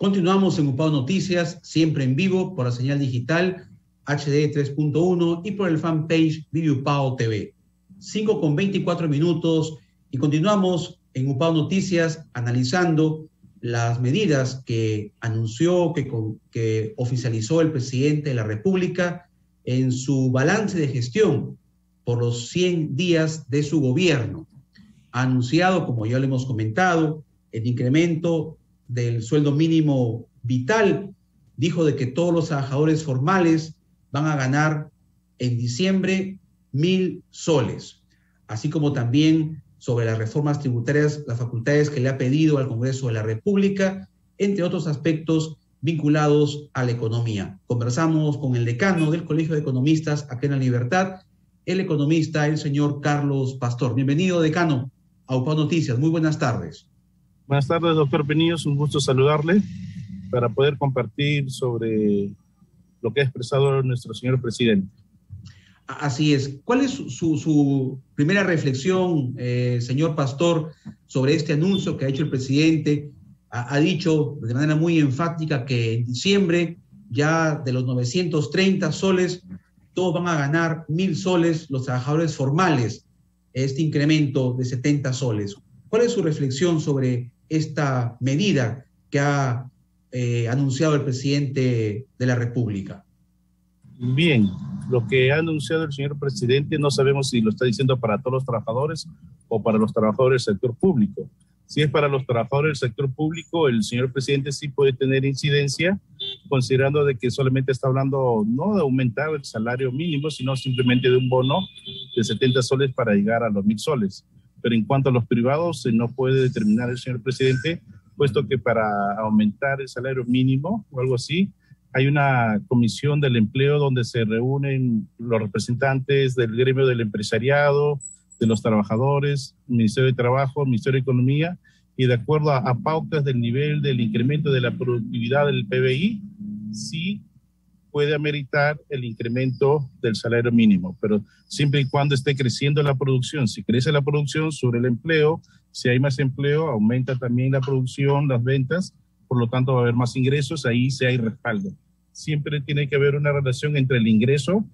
Continuamos en UPAO Noticias, siempre en vivo por la señal digital HD 3.1 y por el fanpage Vive UPAO TV. 5:24 y continuamos en UPAO Noticias analizando las medidas que anunció, que oficializó el presidente de la República en su balance de gestión por los 100 días de su gobierno. Ha anunciado, como ya lo hemos comentado, el incremento del sueldo mínimo vital. Dijo de que todos los trabajadores formales van a ganar en diciembre 1.000 soles, así como también sobre las reformas tributarias, las facultades que le ha pedido al Congreso de la República, entre otros aspectos vinculados a la economía. Conversamos con el decano del Colegio de Economistas acá en La Libertad, el economista, el señor Carlos Pastor. Bienvenido, decano, a UPAO Noticias. Muy buenas tardes. Buenas tardes, doctor Penillos. Un gusto saludarle para poder compartir sobre lo que ha expresado nuestro señor presidente. Así es. ¿Cuál es su primera reflexión, señor Pastor, sobre este anuncio que ha hecho el presidente? Ha dicho de manera muy enfática que en diciembre, ya de los 930 soles, todos van a ganar 1.000 soles los trabajadores formales, este incremento de 70 soles. ¿Cuál es su reflexión sobre esta medida que ha anunciado el presidente de la República? Bien, lo que ha anunciado el señor presidente no sabemos si lo está diciendo para todos los trabajadores o para los trabajadores del sector público. Si es para los trabajadores del sector público, el señor presidente sí puede tener incidencia, considerando de que solamente está hablando no de aumentar el salario mínimo, sino simplemente de un bono de 70 soles para llegar a los 1.000 soles. Pero en cuanto a los privados, no puede determinar el señor presidente, puesto que para aumentar el salario mínimo o algo así, hay una comisión del empleo donde se reúnen los representantes del gremio del empresariado, de los trabajadores, Ministerio de Trabajo, Ministerio de Economía, y de acuerdo a pautas del nivel del incremento de la productividad del PBI, sí puede ameritar el incremento del salario mínimo, pero siempre y cuando esté creciendo la producción. Si crece la producción, sube el empleo. Si hay más empleo, aumenta también la producción, las ventas, por lo tanto va a haber más ingresos, ahí sí hay respaldo. Siempre tiene que haber una relación entre el ingreso,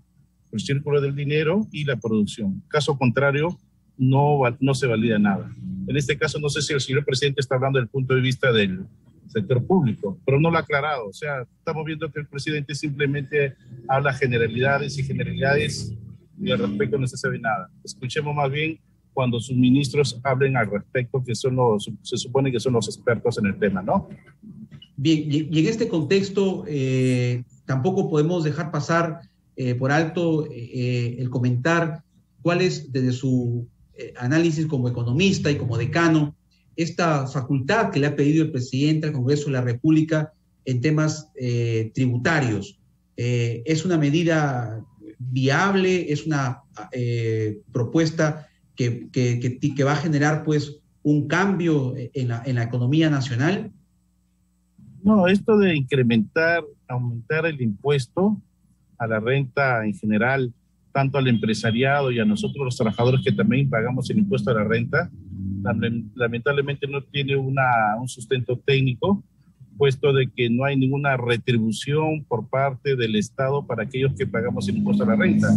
el círculo del dinero y la producción. Caso contrario, no se valida nada. En este caso, no sé si el señor presidente está hablando del punto de vista del sector público, pero no lo ha aclarado. O sea, estamos viendo que el presidente simplemente habla generalidades y al respecto no se sabe nada. Escuchemos más bien cuando sus ministros hablen al respecto, que se supone que son los expertos en el tema, ¿no? Bien, y en este contexto tampoco podemos dejar pasar por alto el comentar cuál es, desde su análisis como economista y como decano, esta facultad que le ha pedido el presidente al Congreso de la República en temas tributarios. ¿Es una medida viable? ¿Es una propuesta que va a generar pues un cambio en la economía nacional? No, esto de aumentar el impuesto a la renta en general, tanto al empresariado y a nosotros los trabajadores que también pagamos el impuesto a la renta, lamentablemente no tiene un sustento técnico, puesto de que no hay ninguna retribución por parte del Estado para aquellos que pagamos el impuesto a la renta.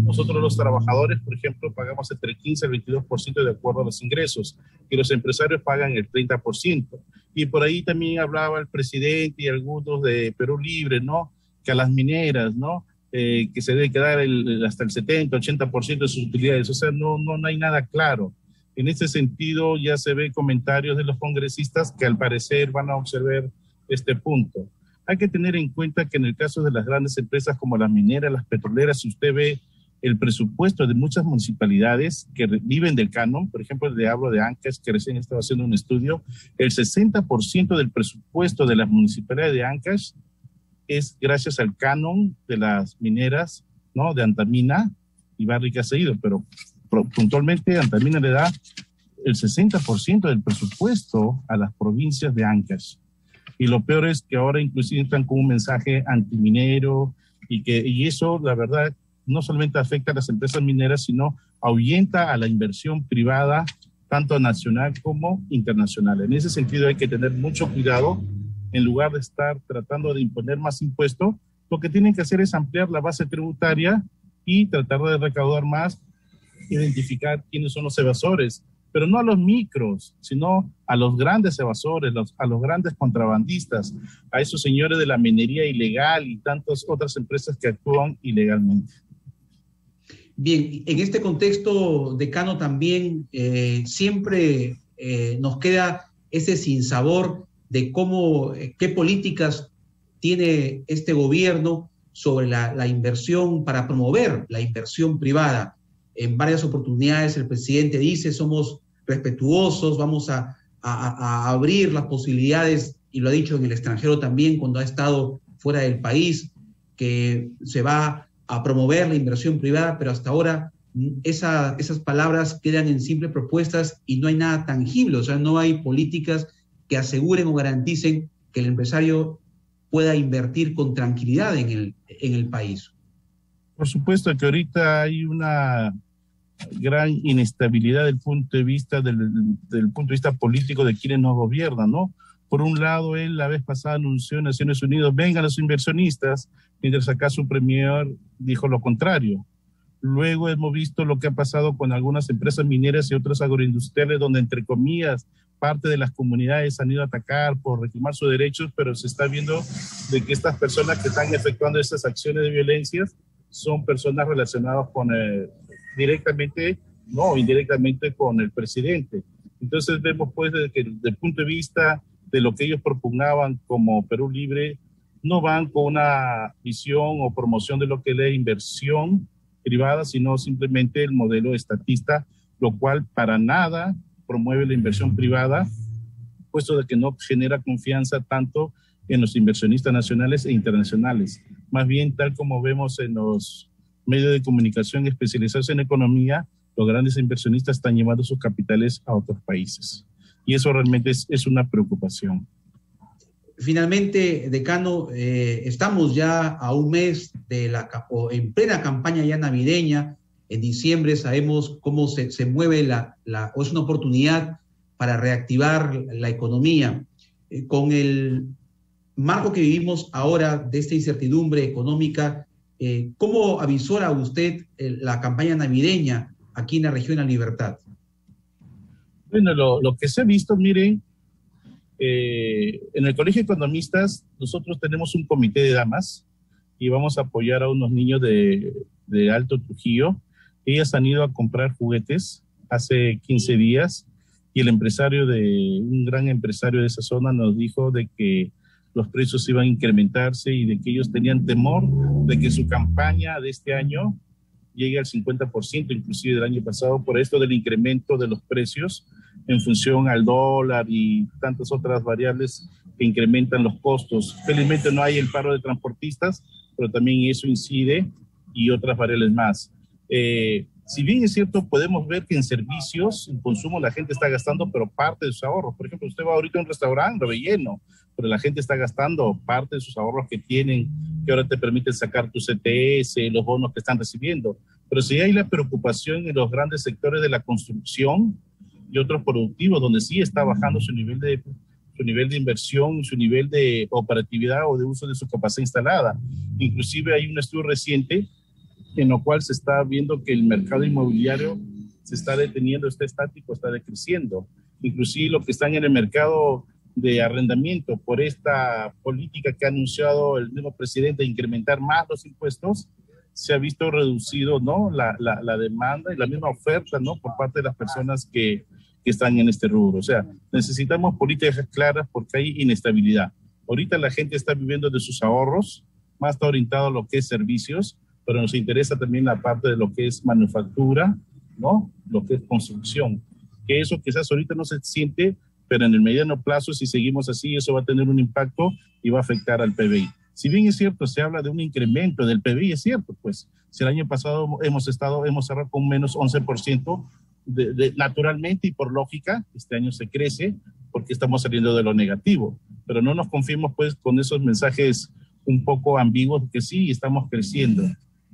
Nosotros los trabajadores, por ejemplo, pagamos entre 15 al 22% de acuerdo a los ingresos, y los empresarios pagan el 30%. Y por ahí también hablaba el presidente y algunos de Perú Libre, ¿no? Que a las mineras, ¿no? Que se debe quedar hasta el 70, 80% de sus utilidades. O sea, no hay nada claro. En ese sentido, ya se ve comentarios de los congresistas que al parecer van a observar este punto. Hay que tener en cuenta que en el caso de las grandes empresas como las mineras, las petroleras, si usted ve el presupuesto de muchas municipalidades que viven del canon, por ejemplo, le hablo de Ancash, que recién estaba haciendo un estudio, el 60% del presupuesto de las municipalidades de Ancash es gracias al canon de las mineras, ¿no? De Antamina y Barrica Seguido, pero puntualmente Antamina le da el 60% del presupuesto a las provincias de Ancash. Y lo peor es que ahora inclusive están con un mensaje antiminero y eso, la verdad, no solamente afecta a las empresas mineras, sino ahuyenta a la inversión privada, tanto nacional como internacional. En ese sentido hay que tener mucho cuidado en lugar de estar tratando de imponer más impuestos, lo que tienen que hacer es ampliar la base tributaria y tratar de recaudar más, identificar quiénes son los evasores, pero no a los micros, sino a los grandes evasores, a los grandes contrabandistas, a esos señores de la minería ilegal y tantas otras empresas que actúan ilegalmente. Bien, en este contexto, decano, también siempre nos queda ese sinsabor de cómo, qué políticas tiene este gobierno sobre la inversión, para promover la inversión privada. En varias oportunidades el presidente dice: somos respetuosos, vamos a abrir las posibilidades, y lo ha dicho en el extranjero también cuando ha estado fuera del país, que se va a promover la inversión privada, pero hasta ahora esas palabras quedan en simples propuestas y no hay nada tangible, o sea, no hay políticas que aseguren o garanticen que el empresario pueda invertir con tranquilidad en el país. Por supuesto que ahorita hay una gran inestabilidad del punto de vista político de quienes nos gobiernan, ¿no? Por un lado, él la vez pasada anunció en Naciones Unidas: vengan los inversionistas, mientras acá su premier dijo lo contrario. Luego hemos visto lo que ha pasado con algunas empresas mineras y otras agroindustriales, donde, entre comillas, parte de las comunidades han ido a atacar por reclamar sus derechos, pero se está viendo de que estas personas que están efectuando estas acciones de violencia son personas relacionadas con directamente, no, indirectamente con el presidente. Entonces vemos pues que desde el punto de vista de lo que ellos propugnaban como Perú Libre, no van con una visión o promoción de lo que es la inversión privada, sino simplemente el modelo estatista, lo cual para nada promueve la inversión privada, puesto de que no genera confianza tanto en los inversionistas nacionales e internacionales. Más bien, tal como vemos en los medios de comunicación especializados en economía, los grandes inversionistas están llevando sus capitales a otros países. Y eso realmente es una preocupación. Finalmente, decano, estamos ya a un mes en plena campaña ya navideña. En diciembre sabemos cómo se mueve o es una oportunidad para reactivar la economía. Con el marco que vivimos ahora de esta incertidumbre económica, ¿cómo avisora usted la campaña navideña aquí en la región La Libertad? Bueno, lo que se ha visto, miren, en el Colegio de Economistas nosotros tenemos un comité de damas y vamos a apoyar a unos niños de Alto Trujillo. Ellas han ido a comprar juguetes hace 15 días y el un gran empresario de esa zona nos dijo de que los precios iban a incrementarse y de que ellos tenían temor de que su campaña de este año llegue al 50%, inclusive del año pasado, por esto del incremento de los precios en función al dólar y tantas otras variables que incrementan los costos. Felizmente no hay el paro de transportistas, pero también eso incide y otras variables más. Si bien es cierto, podemos ver que en servicios, en consumo, la gente está gastando, pero parte de sus ahorros. Por ejemplo, usted va ahorita a un restaurante relleno, pero la gente está gastando parte de sus ahorros que tienen, que ahora te permiten sacar tu CTS, los bonos que están recibiendo. Pero si hay la preocupación en los grandes sectores de la construcción y otros productivos, donde sí está bajando su nivel de inversión, su nivel de operatividad o de uso de su capacidad instalada. Inclusive hay un estudio reciente en lo cual se está viendo que el mercado inmobiliario se está deteniendo, está estático, está decreciendo. Inclusive lo que están en el mercado de arrendamiento por esta política que ha anunciado el mismo presidente de incrementar más los impuestos, se ha visto reducido, ¿no?, la demanda y la misma oferta, ¿no?, por parte de las personas que están en este rubro. O sea, necesitamos políticas claras porque hay inestabilidad. Ahorita la gente está viviendo de sus ahorros, más está orientado a lo que es servicios, pero nos interesa también la parte de lo que es manufactura, ¿no?, lo que es construcción. Que eso quizás ahorita no se siente, pero en el mediano plazo, si seguimos así, eso va a tener un impacto y va a afectar al PBI. Si bien es cierto, se habla de un incremento del PBI, es cierto, pues, si el año pasado hemos cerrado con menos 11%, naturalmente y por lógica, este año se crece porque estamos saliendo de lo negativo, pero no nos confiemos pues con esos mensajes un poco ambiguos que sí, estamos creciendo.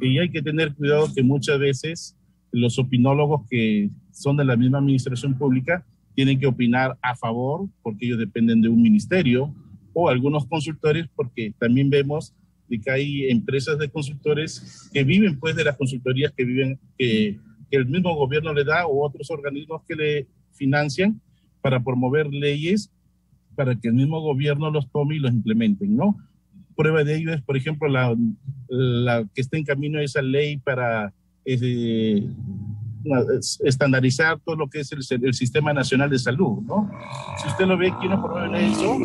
Y hay que tener cuidado que muchas veces los opinólogos que son de la misma administración pública tienen que opinar a favor porque ellos dependen de un ministerio o algunos consultores, porque también vemos de que hay empresas de consultores que viven pues de las consultorías que el mismo gobierno le da, o otros organismos que le financian para promover leyes para que el mismo gobierno los tome y los implementen, ¿no? Prueba de ello es, por ejemplo, la que está en camino esa ley para estandarizar todo lo que es el Sistema Nacional de Salud, ¿no? Si usted lo ve, quienes promueven eso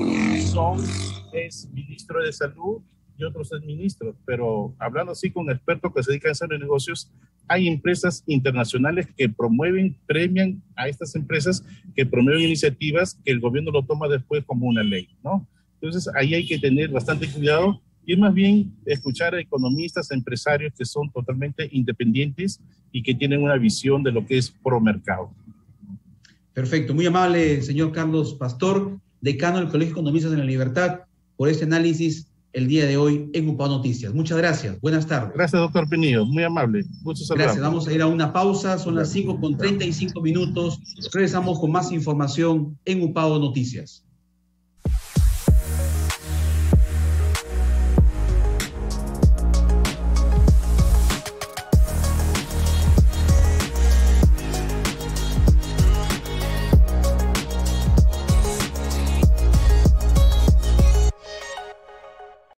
es ministro de Salud y otros exministros, pero hablando así con expertos que se dedican a hacer negocios, hay empresas internacionales que promueven, premian a estas empresas que promueven iniciativas que el gobierno lo toma después como una ley, ¿no? Entonces ahí hay que tener bastante cuidado y más bien escuchar a economistas, empresarios que son totalmente independientes y que tienen una visión de lo que es pro mercado. Perfecto, muy amable señor Carlos Pastor, decano del Colegio de Economistas de la Libertad, por este análisis el día de hoy en UPAO Noticias. Muchas gracias, buenas tardes. Gracias, doctor Pinillo, muy amable. Muchas gracias. Vamos a ir a una pausa, son las 5:35. Regresamos con más información en UPAO Noticias.